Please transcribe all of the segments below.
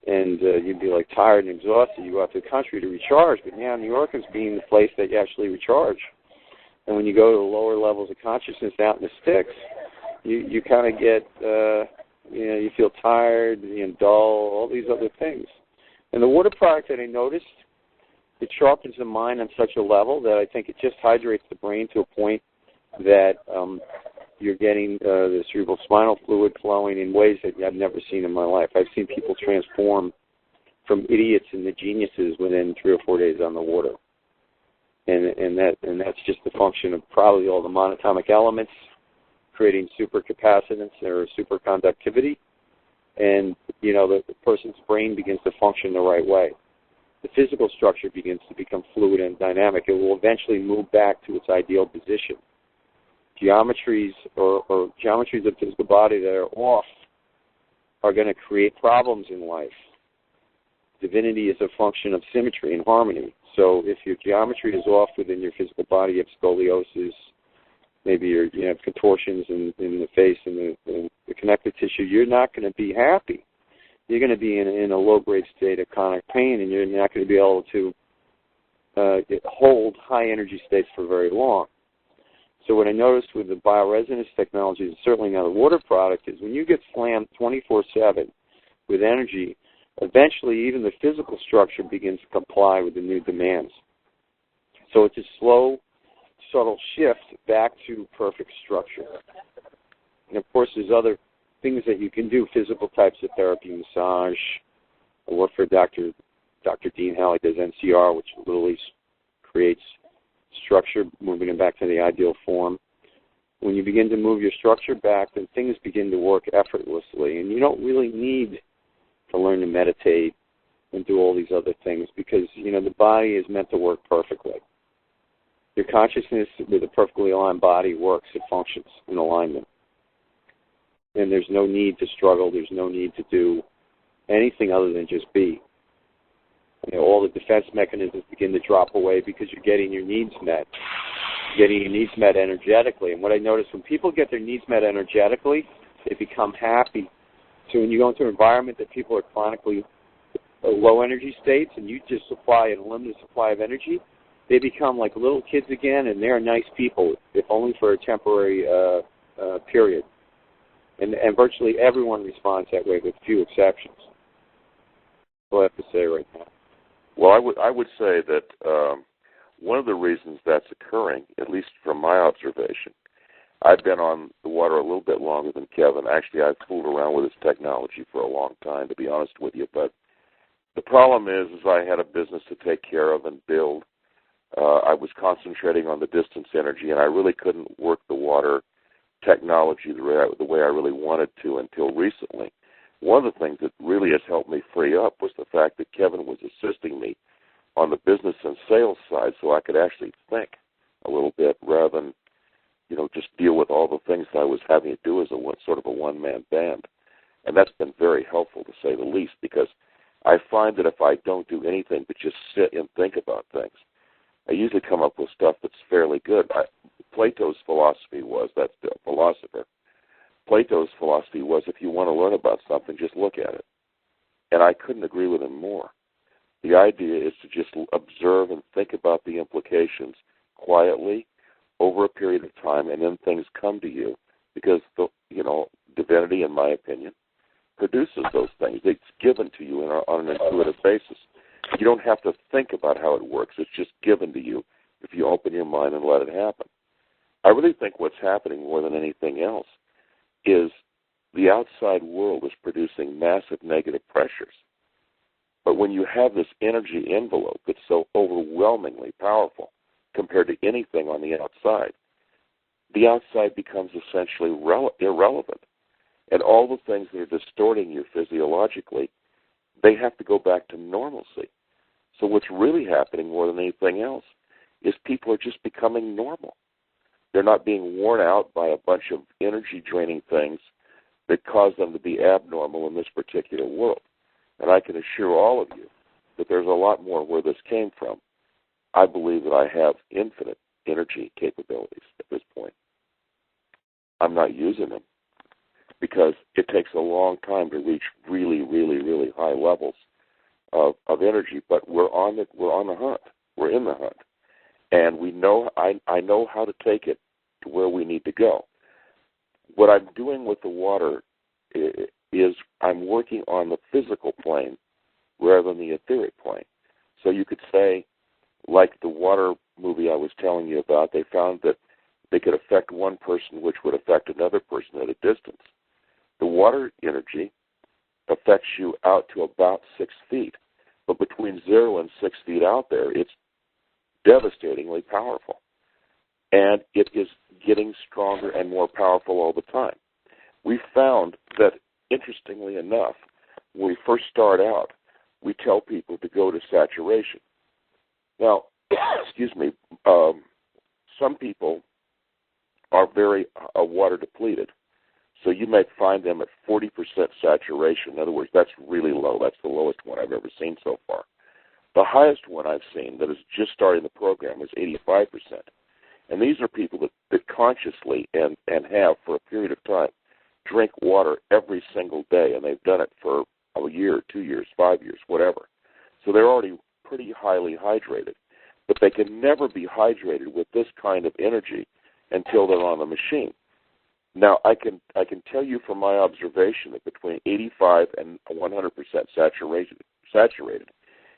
and you'd be like tired and exhausted. You go out to the country to recharge, but now New York is being the place that you actually recharge. And when you go to the lower levels of consciousness out in the sticks, you kind of get, you feel tired, dull, all these other things. And the water product that I noticed, it sharpens the mind on such a level that I think it just hydrates the brain to a point that you're getting the cerebral spinal fluid flowing in ways that I've never seen in my life. I've seen people transform from idiots into geniuses within 3 or 4 days on the water. And that's just the function of probably all the monatomic elements creating supercapacitance or superconductivity, and the person's brain begins to function the right way. The physical structure begins to become fluid and dynamic. It will eventually move back to its ideal position. Geometries or geometries of the physical body that are off are going to create problems in life. Divinity is a function of symmetry and harmony. So if your geometry is off within your physical body, you have scoliosis, maybe you have contortions in the face and the connective tissue, you're not going to be happy. You're going to be in a low-grade state of chronic pain, and you're not going to be able to hold high energy states for very long. So what I noticed with the bioresonance technology, and certainly now the water product, is when you get slammed 24/7 with energy, eventually even the physical structure begins to comply with the new demands. So it's a slow, subtle shift back to perfect structure. And of course there's other things that you can do, physical types of therapy, massage. I work for Dr. Dean Halley, does NCR, which literally creates structure, moving it back to the ideal form. When you begin to move your structure back, then things begin to work effortlessly. And you don't really need to learn to meditate and do all these other things because, the body is meant to work perfectly. Your consciousness with a perfectly aligned body works. It functions in alignment. And there's no need to struggle. There's no need to do anything other than just be. All the defense mechanisms begin to drop away because you're getting your needs met. You're getting your needs met energetically. And what I notice, when people get their needs met energetically, they become happy. So when you go into an environment that people are chronically low energy states and you just supply an unlimited supply of energy, they become like little kids again, and they're nice people, if only for a temporary period. And virtually everyone responds that way with few exceptions. That's all I have to say right now. Well, I would say that one of the reasons that's occurring, at least from my observation, I've been on the water a little bit longer than Kevin. Actually, I've fooled around with this technology for a long time, to be honest with you. But the problem is I had a business to take care of and build. I was concentrating on the distance energy, and I really couldn't work the water technology the way I really wanted to until recently. One of the things that really has helped me free up was the fact that Kevin was assisting me on the business and sales side so I could actually think a little bit rather than, just deal with all the things that I was having to do as sort of a one-man band. And that's been very helpful, to say the least, because I find that if I don't do anything but just sit and think about things, I usually come up with stuff that's fairly good. Plato's philosophy was, that's the philosopher, Plato's philosophy was if you want to learn about something, just look at it. And I couldn't agree with him more. The idea is to just observe and think about the implications quietly over a period of time, and then things come to you because, divinity, in my opinion, produces those things. It's given to you on an intuitive basis. You don't have to think about how it works. It's just given to you if you open your mind and let it happen. I really think what's happening more than anything else is the outside world is producing massive negative pressures. But when you have this energy envelope that's so overwhelmingly powerful compared to anything on the outside becomes essentially irrelevant. And all the things that are distorting you physiologically, they have to go back to normalcy. So what's really happening more than anything else is people are just becoming normal. They're not being worn out by a bunch of energy-draining things that cause them to be abnormal in this particular world. And I can assure all of you that there's a lot more where this came from. I believe that I have infinite energy capabilities at this point. I'm not using them. because it takes a long time to reach really, really, really high levels of energy. But we're on the hunt. We're in the hunt, and we know. I know how to take it to where we need to go. What I'm doing with the water is I'm working on the physical plane rather than the etheric plane. So you could say, like the water movie I was telling you about, they found that they could affect one person, which would affect another person at a distance. The water energy affects you out to about 6 feet, but between 0 and 6 feet out there, it's devastatingly powerful. And it is getting stronger and more powerful all the time. We found that, interestingly enough, when we first start out, we tell people to go to saturation. Now, excuse me, some people are very water depleted. So you may find them at 40% saturation. In other words, that's really low. That's the lowest one I've ever seen so far. The highest one I've seen that is just starting the program is 85%. And these are people that consciously and have for a period of time drink water every single day, and they've done it for a year, 2 years, 5 years, whatever. So they're already pretty highly hydrated. But they can never be hydrated with this kind of energy until they're on the machine. Now, I can tell you from my observation that between 85 and 100% saturated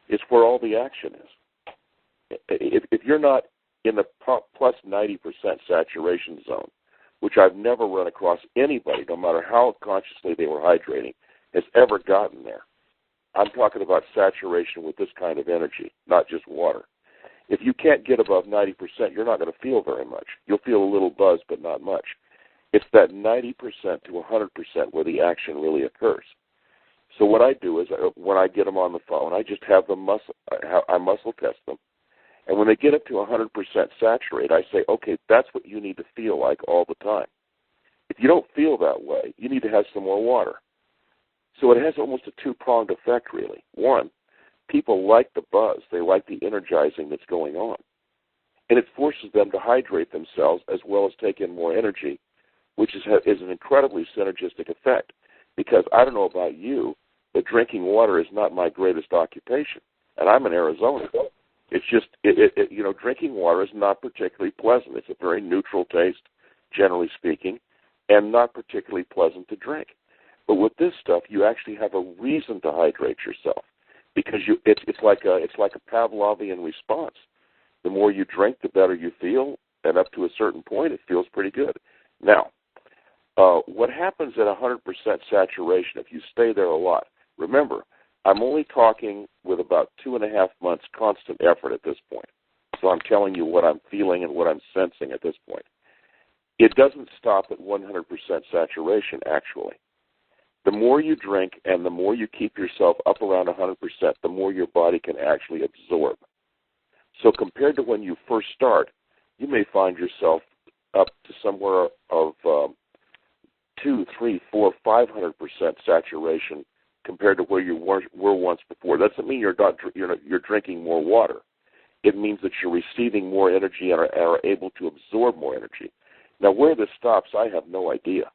is where all the action is. If you're not in the plus 90% saturation zone, which I've never run across anybody, no matter how consciously they were hydrating, has ever gotten there. I'm talking about saturation with this kind of energy, not just water. If you can't get above 90%, you're not going to feel very much. You'll feel a little buzz, but not much. It's that 90% to 100% where the action really occurs. So what I do is, when I get them on the phone, I just have them I muscle test them. And when they get up to 100% saturated, I say, okay, that's what you need to feel like all the time. If you don't feel that way, you need to have some more water. So it has almost a two-pronged effect, really. One, people like the buzz. They like the energizing that's going on. And it forces them to hydrate themselves as well as take in more energy, which is an incredibly synergistic effect. Because I don't know about you, but drinking water is not my greatest occupation. And I'm in Arizona. It's just, drinking water is not particularly pleasant. It's a very neutral taste, generally speaking, and not particularly pleasant to drink. But with this stuff, you actually have a reason to hydrate yourself, because it's like a Pavlovian response. The more you drink, the better you feel, and up to a certain point, it feels pretty good. Now, what happens at 100% saturation if you stay there a lot? Remember, I'm only talking with about 2.5 months constant effort at this point. So I'm telling you what I'm feeling and what I'm sensing at this point. It doesn't stop at 100% saturation, actually. The more you drink and the more you keep yourself up around 100%, the more your body can actually absorb. So compared to when you first start, you may find yourself up to somewhere of 2, 3, 4, 500% saturation compared to where you were once before. That doesn't mean you're drinking more water. It means that you're receiving more energy and are able to absorb more energy. Now, where this stops, I have no idea.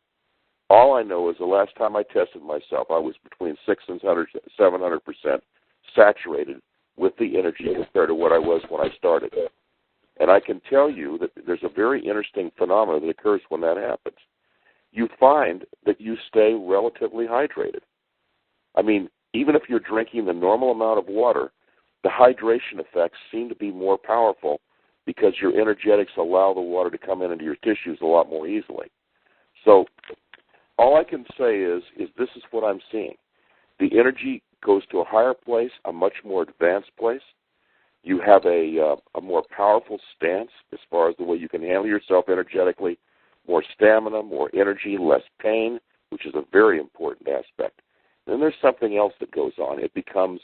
All I know is the last time I tested myself, I was between 600 and 700% saturated with the energy compared to what I was when I started. And I can tell you that there's a very interesting phenomenon that occurs when that happens. You find that you stay relatively hydrated. I mean, even if you're drinking the normal amount of water, the hydration effects seem to be more powerful because your energetics allow the water to come into your tissues a lot more easily. So all I can say is this is what I'm seeing. The energy goes to a higher place, a much more advanced place. You have a more powerful stance as far as the way you can handle yourself energetically, more stamina, more energy, less pain, which is a very important aspect. Then there's something else that goes on. It becomes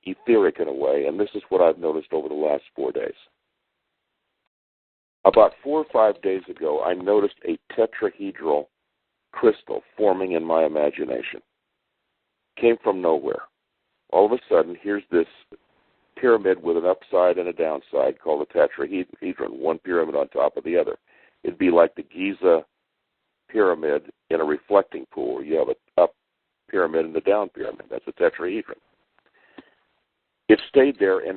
etheric in a way, and this is what I've noticed over the last 4 days. About 4 or 5 days ago, I noticed a tetrahedral crystal forming in my imagination. Came from nowhere. All of a sudden, here's this pyramid with an upside and a downside called a tetrahedron, one pyramid on top of the other. It'd be like the Giza pyramid in a reflecting pool. You have an up pyramid and a down pyramid. That's a tetrahedron. It stayed there and